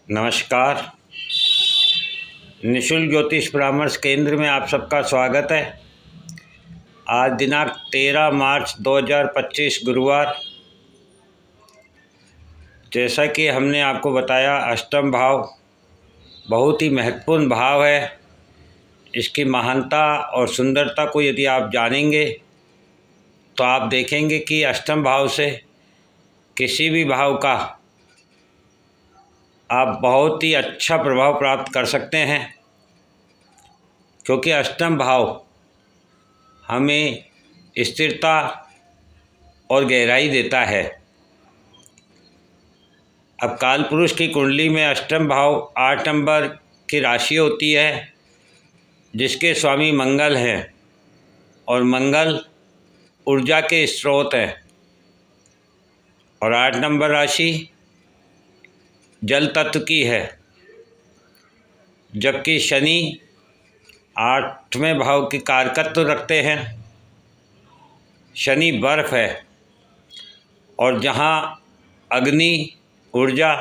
नमस्कार। निशुल्क ज्योतिष परामर्श केंद्र में आप सबका स्वागत है। आज दिनांक 13 मार्च 2025 गुरुवार। जैसा कि हमने आपको बताया, अष्टम भाव बहुत ही महत्वपूर्ण भाव है। इसकी महानता और सुंदरता को यदि आप जानेंगे तो आप देखेंगे कि अष्टम भाव से किसी भी भाव का आप बहुत ही अच्छा प्रभाव प्राप्त कर सकते हैं, क्योंकि अष्टम भाव हमें स्थिरता और गहराई देता है। अब कालपुरुष की कुंडली में अष्टम भाव 8 नंबर की राशि होती है, जिसके स्वामी मंगल हैं और मंगल ऊर्जा के स्रोत हैं। और 8 नंबर राशि जल तत्व की है, जबकि शनि 8वें भाव की कारकत्व रखते हैं। शनि बर्फ है, और जहाँ अग्नि, ऊर्जा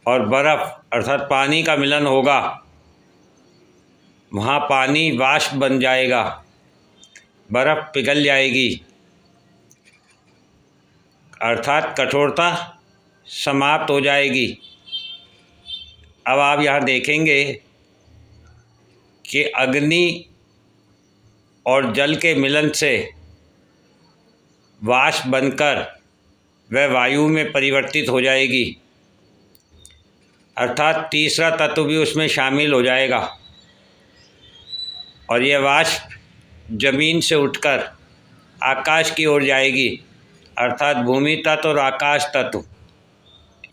और बर्फ अर्थात पानी का मिलन होगा, वहाँ पानी वाष्प बन जाएगा, बर्फ पिघल जाएगी, अर्थात कठोरता समाप्त हो जाएगी। अब आप यहाँ देखेंगे कि अग्नि और जल के मिलन से वाष्प बनकर वह वायु में परिवर्तित हो जाएगी, अर्थात तीसरा तत्व भी उसमें शामिल हो जाएगा। और यह वाष्प जमीन से उठकर आकाश की ओर जाएगी, अर्थात भूमि तत्व और आकाश तत्व,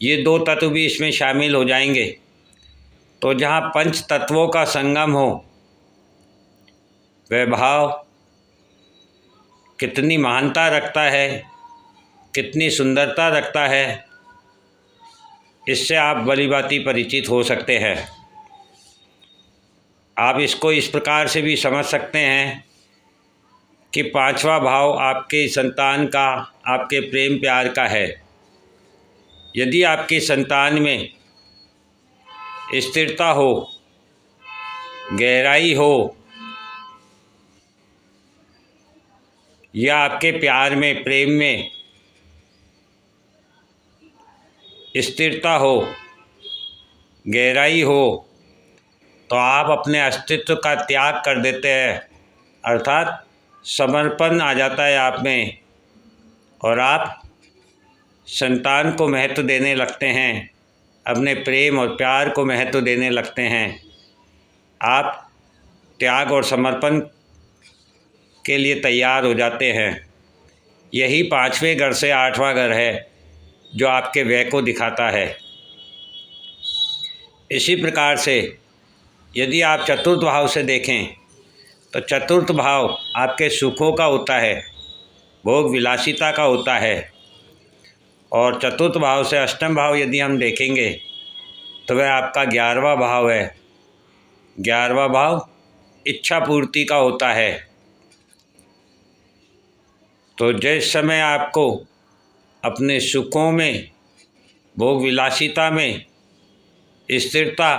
ये दो तत्व भी इसमें शामिल हो जाएंगे। तो जहाँ पंच तत्वों का संगम हो, वह भाव कितनी महानता रखता है, कितनी सुंदरता रखता है, इससे आप भलीभांति परिचित हो सकते हैं। आप इसको इस प्रकार से भी समझ सकते हैं कि 5वां भाव आपके संतान का, आपके प्रेम प्यार का है। यदि आपकी संतान में स्थिरता हो, गहराई हो, या आपके प्यार में, प्रेम में स्थिरता हो, गहराई हो, तो आप अपने अस्तित्व का त्याग कर देते हैं, अर्थात समर्पण आ जाता है आप में, और आप संतान को महत्व देने लगते हैं, अपने प्रेम और प्यार को महत्व देने लगते हैं। आप त्याग और समर्पण के लिए तैयार हो जाते हैं। यही 5वें घर से 8वां घर है, जो आपके व्यय को दिखाता है। इसी प्रकार से यदि आप चतुर्थ भाव से देखें तो चतुर्थ भाव आपके सुखों का होता है, भोग विलासिता का होता है। और चतुर्थ भाव से अष्टम भाव यदि हम देखेंगे तो वह आपका 11वां भाव है। 11वां भाव इच्छा पूर्ति का होता है। तो जिस समय आपको अपने सुखों में, भोग विलासिता में स्थिरता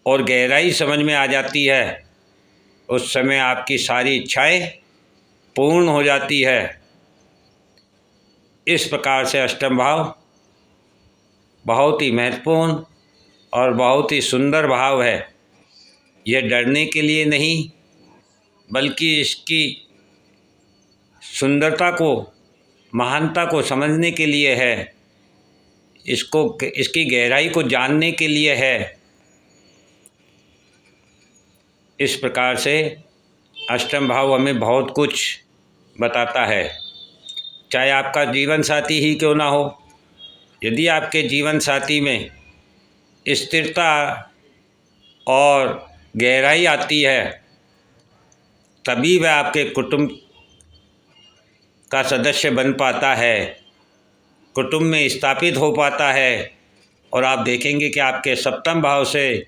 और गहराई समझ में आ जाती है, उस समय आपकी सारी इच्छाएं पूर्ण हो जाती है। इस प्रकार से अष्टम भाव बहुत ही महत्वपूर्ण और बहुत ही सुंदर भाव है। यह डरने के लिए नहीं, बल्कि इसकी सुंदरता को, महानता को समझने के लिए है, इसकी गहराई को जानने के लिए है। इस प्रकार से अष्टम भाव हमें बहुत कुछ बताता है। चाहे आपका जीवन साथी ही क्यों ना हो, यदि आपके जीवन साथी में स्थिरता और गहराई आती है, तभी वह आपके कुटुंब का सदस्य बन पाता है, कुटुंब में स्थापित हो पाता है। और आप देखेंगे कि आपके सप्तम भाव से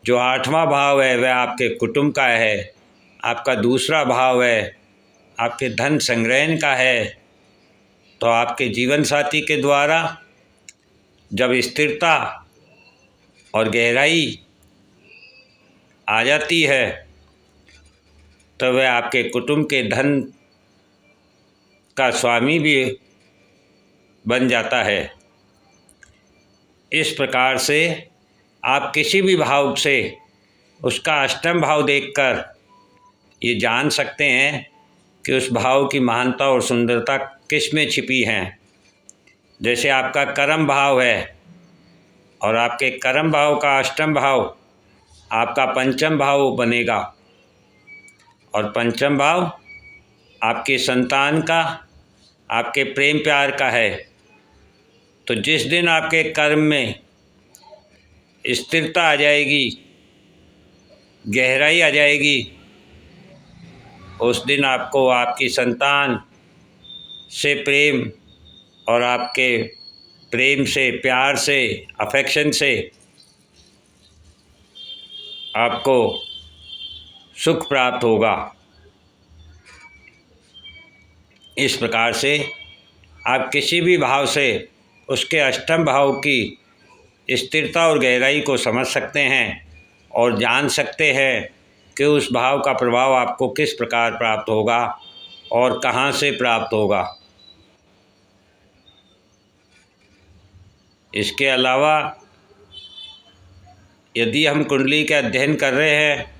जो 8वां भाव है, वह आपके कुटुंब का है। आपका दूसरा भाव है, आपके धन संग्रहण का है। तो आपके जीवन साथी के द्वारा जब स्थिरता और गहराई आ जाती है तो वह आपके कुटुंब के धन का स्वामी भी बन जाता है। इस प्रकार से आप किसी भी भाव से उसका अष्टम भाव देखकर ये जान सकते हैं कि उस भाव की महानता और सुंदरता किस में छिपी है। जैसे आपका कर्म भाव है और आपके कर्म भाव का अष्टम भाव आपका पंचम भाव बनेगा, और पंचम भाव आपकी संतान का, आपके प्रेम प्यार का है। तो जिस दिन आपके कर्म में स्थिरता आ जाएगी, गहराई आ जाएगी, उस दिन आपको आपकी संतान से प्रेम और आपके प्रेम से, प्यार से, अफेक्शन से आपको सुख प्राप्त होगा। इस प्रकार से आप किसी भी भाव से उसके अष्टम भाव की स्थिरता और गहराई को समझ सकते हैं और जान सकते हैं कि उस भाव का प्रभाव आपको किस प्रकार प्राप्त होगा और कहाँ से प्राप्त होगा। इसके अलावा यदि हम कुंडली का अध्ययन कर रहे हैं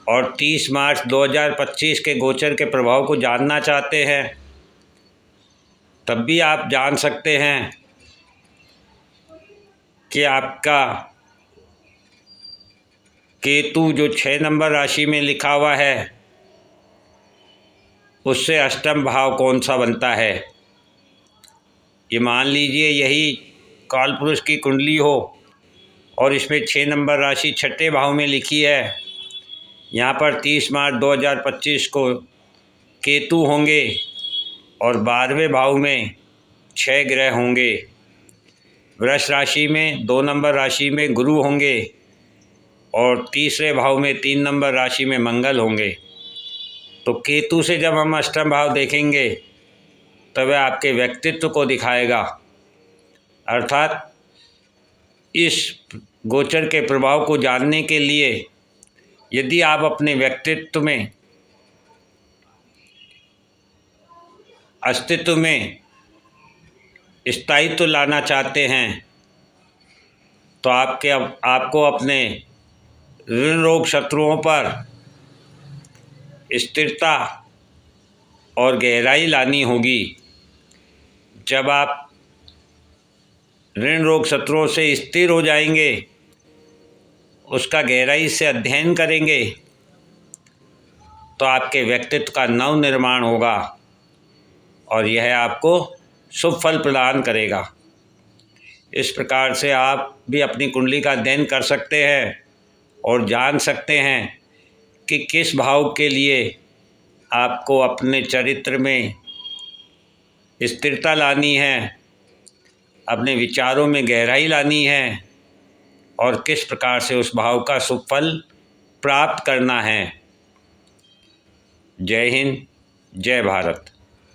और 30 मार्च 2025 के गोचर के प्रभाव को जानना चाहते हैं, तब भी आप जान सकते हैं कि आपका केतु जो 6 नंबर राशि में लिखा हुआ है, उससे अष्टम भाव कौन सा बनता है। ये मान लीजिए यही कालपुरुष की कुंडली हो और इसमें 6 नंबर राशि छठे भाव में लिखी है। यहाँ पर 30 मार्च 2025 को केतु होंगे और 12वें भाव में 6 ग्रह होंगे। वृष राशि में 2 नंबर राशि में गुरु होंगे और तीसरे भाव में 3 नंबर राशि में मंगल होंगे। तो केतु से जब हम अष्टम भाव देखेंगे तब वह आपके व्यक्तित्व को दिखाएगा। अर्थात इस गोचर के प्रभाव को जानने के लिए यदि आप अपने व्यक्तित्व में, अस्तित्व में स्थायित्व लाना चाहते हैं तो आपको अपने ऋण रोग शत्रुओं पर स्थिरता और गहराई लानी होगी। जब आप ऋण रोग शत्रुओं से स्थिर हो जाएंगे, उसका गहराई से अध्ययन करेंगे, तो आपके व्यक्तित्व का नव निर्माण होगा और यह आपको शुभ फल प्रदान करेगा। इस प्रकार से आप भी अपनी कुंडली का अध्ययन कर सकते हैं और जान सकते हैं कि किस भाव के लिए आपको अपने चरित्र में स्थिरता लानी है, अपने विचारों में गहराई लानी है और किस प्रकार से उस भाव का शुभ फल प्राप्त करना है। जय हिंद, जय भारत।